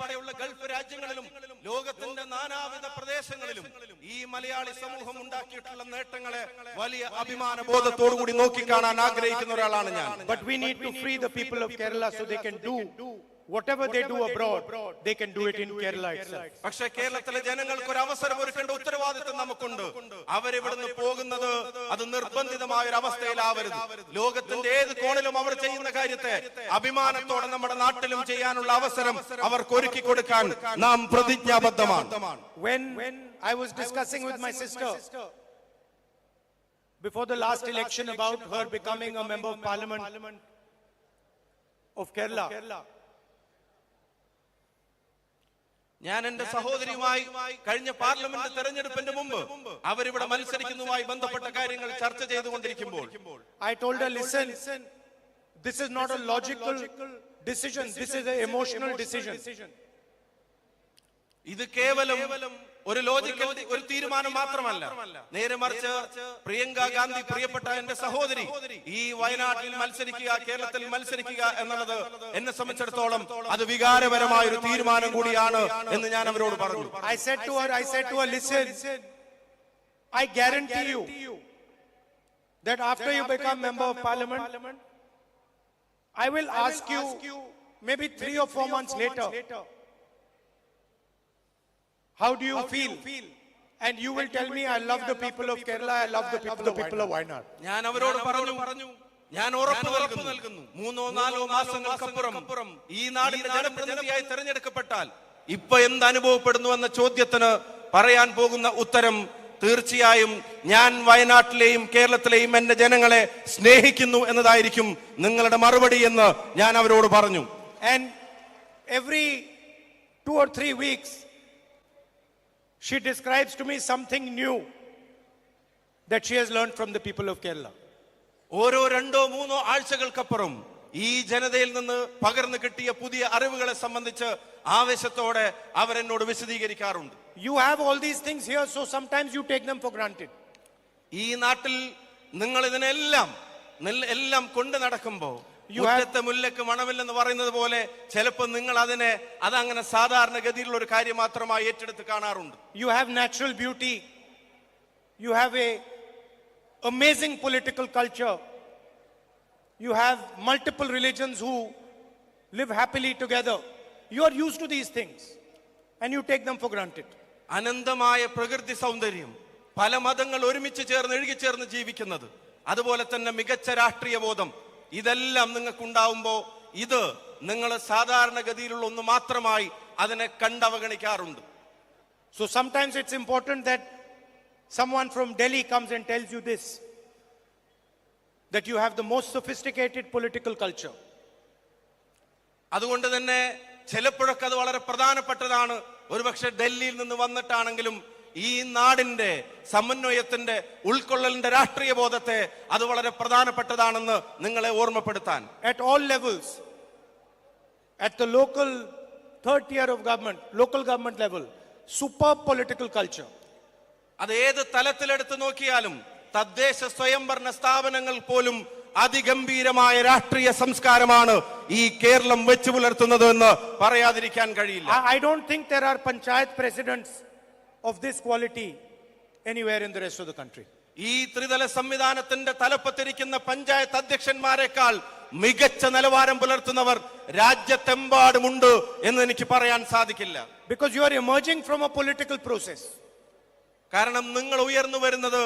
ഉൾപ്പെടെയുള്ള ഗൾഫ് രാജ്യങ്ങളിലും ലോകത്തിന്റെ നാനാവിധ പ്രദേശങ്ങളിലും ഈ മലയാളി സമൂഹം ഉണ്ടാക്കിയിട്ടുള്ള നേട്ടങ്ങളെ വലിയ അഭിമാന ബോധത്തോടു കൂടി നോക്കിക്കാണാൻ ആഗ്രഹിക്കുന്ന ഒരാളാണ് ഞാൻ. But we need to free the people of Kerala so they can do whatever they do abroad, they can do it in Kerala itself. പക്ഷേ കേരളത്തിലെ ജനങ്ങൾക്ക് ഒരു അവസരം ഒരുക്കേണ്ട ഉത്തരവാദിത്വം നമുക്കുണ്ട്. അവരിവിടുന്ന് പോകുന്നത് അത് നിർബന്ധിതമായ ഒരു അവസ്ഥയിലാവരുത്. ലോകത്തിന്റെ ഏത് കോണിലും അവർ ചെയ്യുന്ന കാര്യത്തെ അഭിമാനത്തോടെ നമ്മുടെ നാട്ടിലും ചെയ്യാനുള്ള അവസരം അവർക്ക് ഒരുക്കി കൊടുക്കാൻ നാം പ്രതിജ്ഞാബദ്ധമാണ്. When I was discussing with my sister before the last election about her becoming a member of parliament of Kerala, ഞാൻ എന്റെ സഹോദരിയുമായി കഴിഞ്ഞ പാർലമെന്റ് തെരഞ്ഞെടുപ്പിന്റെ മുമ്പ് അവരിവിടെ മത്സരിക്കുന്നതുമായി ബന്ധപ്പെട്ട കാര്യങ്ങൾ ചർച്ച ചെയ്തുകൊണ്ടിരിക്കുമ്പോൾ I told her, listen, this is not a logical decision, this is an emotional decision. ഇത് കേവലം ഒരു ലോജിക്കൽ ഒരു തീരുമാനം മാത്രമല്ല, നേരെ മറിച്ച് പ്രിയങ്ക ഗാന്ധി പ്രിയപ്പെട്ട എന്റെ സഹോദരി ഈ വയനാട്ടിൽ മത്സരിക്കുക, കേരളത്തിൽ മത്സരിക്കുക എന്നുള്ളത് എന്നെ സംബന്ധിച്ചിടത്തോളം അത് വികാരപരമായ ഒരു തീരുമാനം കൂടിയാണ് എന്ന് ഞാൻ അവരോട് പറഞ്ഞു. I said to her, listen, I guarantee you that after you become member of parliament, I will ask you maybe 3 or 4 months later, how do you feel? And you will tell me, I love the people of Kerala, I love the people of Wayanad. ഞാൻ അവരോട് പറഞ്ഞു, ഞാൻ ഉറപ്പ് നൽകുന്നു 3-4 മാസങ്ങൾക്കപ്പുറം ഈ നാടിന്റെ ജനപ്രതിനിധിയായി തെരഞ്ഞെടുക്കപ്പെട്ടാൽ ഇപ്പൊ എന്ത് അനുഭവപ്പെടുന്നു എന്ന ചോദ്യത്തിന് പറയാൻ പോകുന്ന ഉത്തരം തീർച്ചയായും ഞാൻ വയനാട്ടിലെയും കേരളത്തിലെയും എന്റെ ജനങ്ങളെ സ്നേഹിക്കുന്നു എന്നതായിരിക്കും നിങ്ങളുടെ മറുപടി എന്ന് ഞാൻ അവരോട് പറഞ്ഞു. And every 2 or 3 weeks she describes to me something new that she has learned from the people of Kerala. ഓരോ 2-3 ആഴ്ചകൾക്കപ്പുറം ഈ ജനതയിൽ നിന്ന് പകർന്നു കിട്ടിയ പുതിയ അറിവുകളെ സംബന്ധിച്ച് ആവേശത്തോടെ അവരെന്നോട് വിശദീകരിക്കാറുണ്ട്. You have all these things here, so sometimes you take them for granted. ഈ നാട്ടിൽ നിങ്ങൾ ഇതിനെല്ലാം കൊണ്ട് നടക്കുമ്പോൾ മുറ്റത്തെ മുല്ലക്ക് മണമില്ലെന്ന് പറയുന്നത് പോലെ ചിലപ്പോൾ നിങ്ങൾ അതങ്ങനെ സാധാരണഗതിയിലുള്ള ഒരു കാര്യം മാത്രമായി ഏറ്റെടുത്ത് കാണാറുണ്ട്. You have natural beauty, you have a amazing political culture, you have multiple religions who live happily together. You are used to these things and you take them for granted. അനന്തമായ പ്രകൃതി സൗന്ദര്യം, പല മതങ്ങൾ ഒരുമിച്ച് ചേർന്ന് ഇഴുകിച്ചേർന്ന് ജീവിക്കുന്നത്, അതുപോലെ തന്നെ മികച്ച രാഷ്ട്രീയ ബോധം, ഇതെല്ലാം നിങ്ങൾക്കുണ്ടാവുമ്പോൾ ഇത് നിങ്ങൾ സാധാരണഗതിയിലുള്ള ഒന്ന് മാത്രമായി അതിനെ കണ്ടവഗണിക്കാറുണ്ട്. So sometimes it's important that someone from Delhi comes and tells you this, that you have the most sophisticated political culture. അതുകൊണ്ട് തന്നെ ചിലപ്പോഴൊക്കെ അത് വളരെ പ്രധാനപ്പെട്ടതാണ്. ഒരുപക്ഷെ ഡൽഹിയിൽ നിന്ന് വന്നിട്ടാണെങ്കിലും ഈ നാടിന്റെ സമന്വയത്തിന്റെ ഉൾക്കൊള്ളലിന്റെ രാഷ്ട്രീയ ബോധത്തെ അത് വളരെ പ്രധാനപ്പെട്ടതാണെന്ന് നിങ്ങളെ ഓർമ്മപ്പെടുത്താൻ. At all levels, at the local third tier of government, local government level, superb political culture. അത് ഏത് തലത്തിലെടുത്ത് നോക്കിയാലും തദ്ദേശ സ്വയംഭരണ സ്ഥാപനങ്ങൾ പോലും അതിഗംഭീരമായ രാഷ്ട്രീയ സംസ്കാരമാണ് ഈ കേരളം വെച്ചു പുലർത്തുന്നത് എന്ന് പറയാതിരിക്കാൻ കഴിയില്ല. I don't think there are panchayat presidents of this quality anywhere in the rest of the country. ഈ ത്രിതല സംവിധാനത്തിന്റെ തലപ്പത്തിരിക്കുന്ന പഞ്ചായത്ത് അധ്യക്ഷന്മാരെക്കാൾ മികച്ച നിലവാരം പുലർത്തുന്നവർ രാജ്യത്തെമ്പാടുമുണ്ട് എന്ന് എനിക്ക് പറയാൻ സാധിക്കില്ല. Because you are emerging from a political process. കാരണം നിങ്ങൾ ഉയർന്നു വരുന്നത്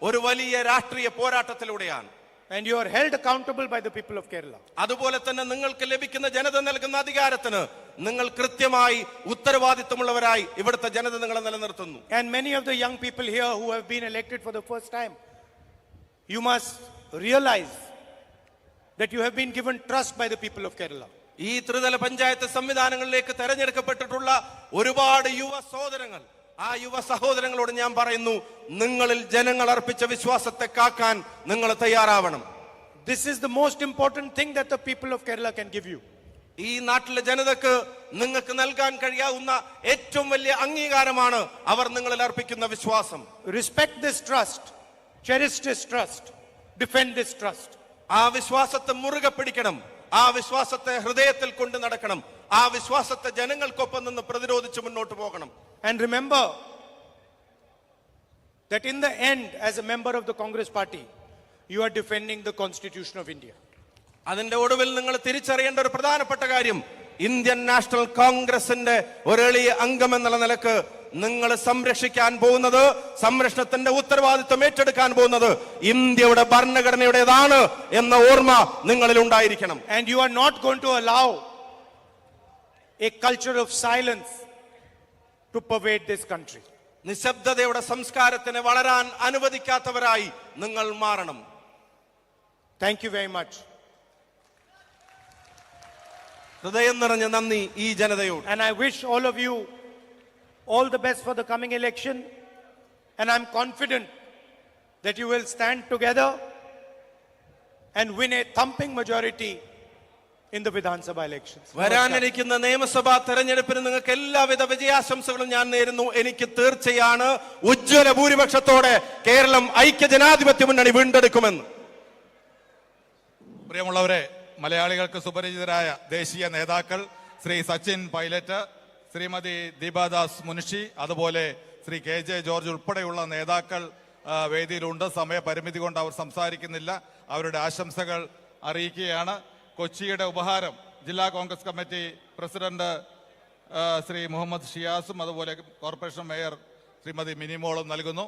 ഒരു വലിയ രാഷ്ട്രീയ പോരാട്ടത്തിലൂടെയാണ്. And you are held accountable by the people of Kerala. അതുപോലെ തന്നെ നിങ്ങൾക്ക് ലഭിക്കുന്ന ജനത നൽകുന്ന അധികാരത്തിന് നിങ്ങൾ കൃത്യമായി ഉത്തരവാദിത്തമുള്ളവരായി ഇവിടുത്തെ ജനത നിങ്ങളെ നിലനിർത്തുന്നു. And many of the young people here who have been elected for the first time, you must realize that you have been given trust by the people of Kerala. ഈ ത്രിതല പഞ്ചായത്ത് സംവിധാനങ്ങളിലേക്ക് തെരഞ്ഞെടുക്കപ്പെട്ടിട്ടുള്ള ഒരുപാട് യുവ സഹോദരങ്ങൾ, ആ യുവ സഹോദരങ്ങളോട് ഞാൻ പറയുന്നു, നിങ്ങളിൽ ജനങ്ങൾ അർപ്പിച്ച വിശ്വാസത്തെ കാക്കാൻ നിങ്ങൾ തയ്യാറാവണം. This is the most important thing that the people of Kerala can give you. ഈ നാട്ടിലെ ജനതക്ക് നിങ്ങൾക്ക് നൽകാൻ കഴിയാവുന്ന ഏറ്റവും വലിയ അംഗീകാരമാണ് അവർ നിങ്ങളിൽ അർപ്പിക്കുന്ന വിശ്വാസം. Respect this trust, cherish this trust, defend this trust. ആ വിശ്വാസത്തെ മുറുകെ പിടിക്കണം, ആ വിശ്വാസത്തെ ഹൃദയത്തിൽ കൊണ്ട് നടക്കണം, ആ വിശ്വാസത്തെ ജനങ്ങൾക്കൊപ്പം നിന്ന് പ്രതിരോധിച്ച് മുന്നോട്ട് പോകണം. And remember that in the end, as a member of the Congress party, you are defending the Constitution of India. അതിന്റെ ഒടുവിൽ നിങ്ങൾ തിരിച്ചറിയേണ്ട ഒരു പ്രധാനപ്പെട്ട കാര്യം, ഇന്ത്യൻ നാഷണൽ കോൺഗ്രസിന്റെ ഒരു എളിയ അംഗം എന്നുള്ള നിലക്ക് നിങ്ങൾ സംരക്ഷിക്കാൻ പോകുന്നത്, സംരക്ഷണത്തിന്റെ ഉത്തരവാദിത്വം ഏറ്റെടുക്കാൻ പോകുന്നത് ഇന്ത്യയുടെ ഭരണഘടനയുടേതാണ് എന്ന ഓർമ്മ നിങ്ങളിൽ ഉണ്ടായിരിക്കണം. And you are not going to allow a culture of silence to pervade this country. നിശബ്ദതയുടെ സംസ്കാരത്തിനെ വളരാൻ അനുവദിക്കാത്തവരായി നിങ്ങൾ മാറണം. Thank you very much. ഹൃദയം നിറഞ്ഞ നന്ദി ഈ ജനതയോട്. And I wish all of you all the best for the coming election. And I'm confident that you will stand together and win a thumping majority in the Vidhan Sabha elections. വരാനിരിക്കുന്ന നിയമസഭാ തെരഞ്ഞെടുപ്പിന് നിങ്ങൾക്ക് എല്ലാവിധ വിജയാശംസകളും ഞാൻ നേരുന്നു. എനിക്ക് തീർച്ചയാണ് ഉജ്ജ്വല ഭൂരിപക്ഷത്തോടെ കേരളം ഐക്യ ജനാധിപത്യ മുന്നണി വീണ്ടെടുക്കുമെന്ന്. പ്രിയമുള്ളവരെ, മലയാളികൾക്ക് സുപരിചിതരായ ദേശീയ നേതാക്കൾ ശ്രീ സച്ചിൻ പൈലറ്റ്, ശ്രീമതി ദീപാദാസ് മുൻഷി, അതുപോലെ ശ്രീ കെ ജെ ജോർജ് ഉൾപ്പെടെയുള്ള നേതാക്കൾ വേദിയിലുണ്ട്. സമയപരിമിതി കൊണ്ട് അവർ സംസാരിക്കുന്നില്ല. അവരുടെ ആശംസകൾ അറിയിക്കുകയാണ്. കൊച്ചിയുടെ ഉപഹാരം ജില്ലാ കോൺഗ്രസ് കമ്മിറ്റി പ്രസിഡന്റ് ശ്രീ മുഹമ്മദ് ഷിയാസും അതുപോലെ കോർപ്പറേഷൻ മേയർ ശ്രീമതി മിനിമോളും നൽകുന്നു.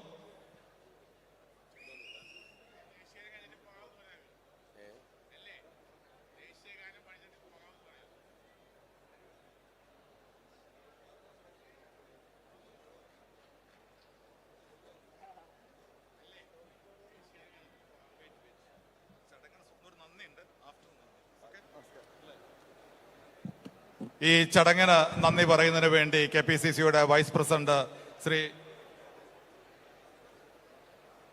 ഈ ചടങ്ങിന് നന്ദി പറയുന്നതിന് വേണ്ടി KPCCയുടെ vice president Shri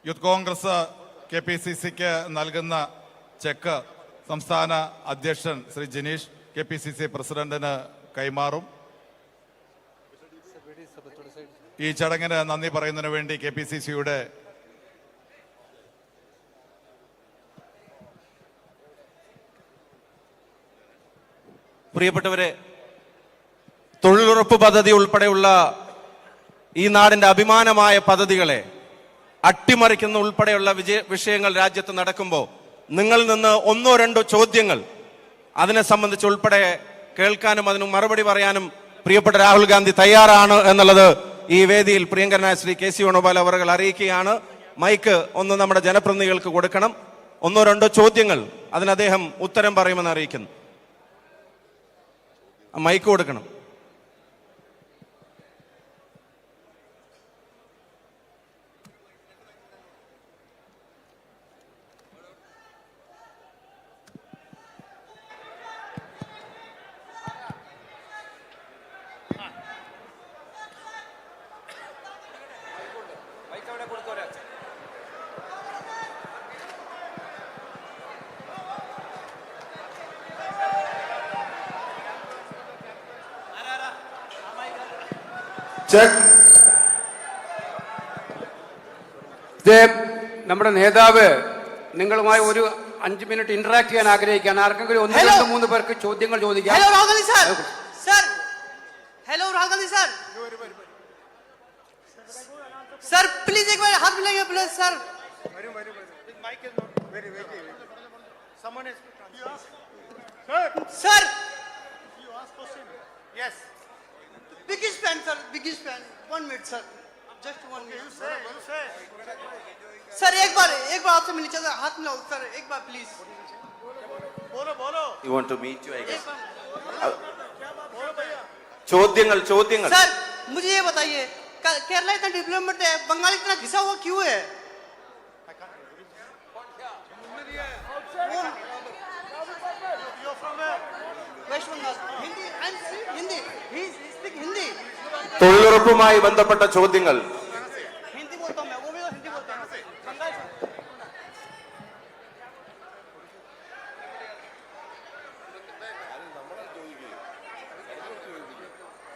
youth Congress KPCCക്ക് നൽകുന്ന ചെക്ക് സംസ്ഥാന അധ്യക്ഷൻ ശ്രീ ജിനീഷ് KPCC പ്രസിഡന്റിന് കൈമാറും. ഈ ചടങ്ങിന് നന്ദി പറയുന്നതിന് വേണ്ടി KPCCയുടെ പ്രിയപ്പെട്ടവരെ, തൊഴിലുറപ്പ് പദ്ധതി ഉൾപ്പെടെയുള്ള ഈ നാടിന്റെ അഭിമാനമായ പദ്ധതികളെ അട്ടിമറിക്കുന്ന ഉൾപ്പെടെയുള്ള വിഷയങ്ങൾ രാജ്യത്ത് നടക്കുമ്പോൾ നിങ്ങളിൽ നിന്ന് ഒന്നോ രണ്ടോ ചോദ്യങ്ങൾ അതിനെ സംബന്ധിച്ച് ഉൾപ്പെടെ കേൾക്കാനും അതിന് മറുപടി പറയാനും പ്രിയപ്പെട്ട രാഹുൽ ഗാന്ധി തയ്യാറാണ് എന്നുള്ളത് ഈ വേദിയിൽ പ്രിയങ്കരനായ ശ്രീ KC വേണുഗോപാൽ അവർ അറിയിക്കുകയാണ്. മൈക്ക് ഒന്ന് നമ്മുടെ ജനപ്രതിനിധികൾക്ക് കൊടുക്കണം. ഒന്നോ രണ്ടോ ചോദ്യങ്ങൾ അതിന് അദ്ദേഹം ഉത്തരം പറയുമെന്ന് അറിയിക്കുന്നു. മൈക്ക് കൊടുക്കണം. നമ്മുടെ നേതാവ് നിങ്ങളുമായി ഒരു 5 മിനിറ്റ് ഇന്ററാക്ട് ചെയ്യാൻ ആഗ്രഹിക്കുകയാണ്. ആർക്കെങ്കിലും 1-2-3 പേർക്ക് ചോദ്യങ്ങൾ ചോദിക്കാം. Hello Rahul Gandhi sir. Sir hello Rahul Gandhi sir. Sir please एक बार हाथ मिलाइए please sir. Sir Yes. biggest fan sir, biggest fan. 1 minute sir, just 1 minute. You say. Sir एक बार आपसे मिलना चाहता, हाथ मिलाओ सर एक बार प्लीज. बोलो. You want to meet you, I guess. ചോദ്യങ്ങൾ सर मुझे ये बताइए, केरला इतना डेवलपमेंट है, बंगाल इतना घिसा हुआ क्यों है? वेस्ट बंगाल. हिंदी. हिंदी. He speak Hindi. തൊഴിലുറപ്പുമായി ബന്ധപ്പെട്ട ചോദ്യങ്ങൾ. हिंदी बोलता हूँ मैं, वो भी हिंदी बोलता है. बंगाल से.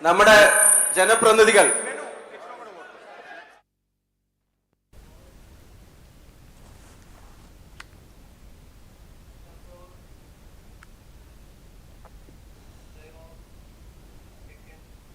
നമ്മുടെ ജനപ്രതിനിധികൾ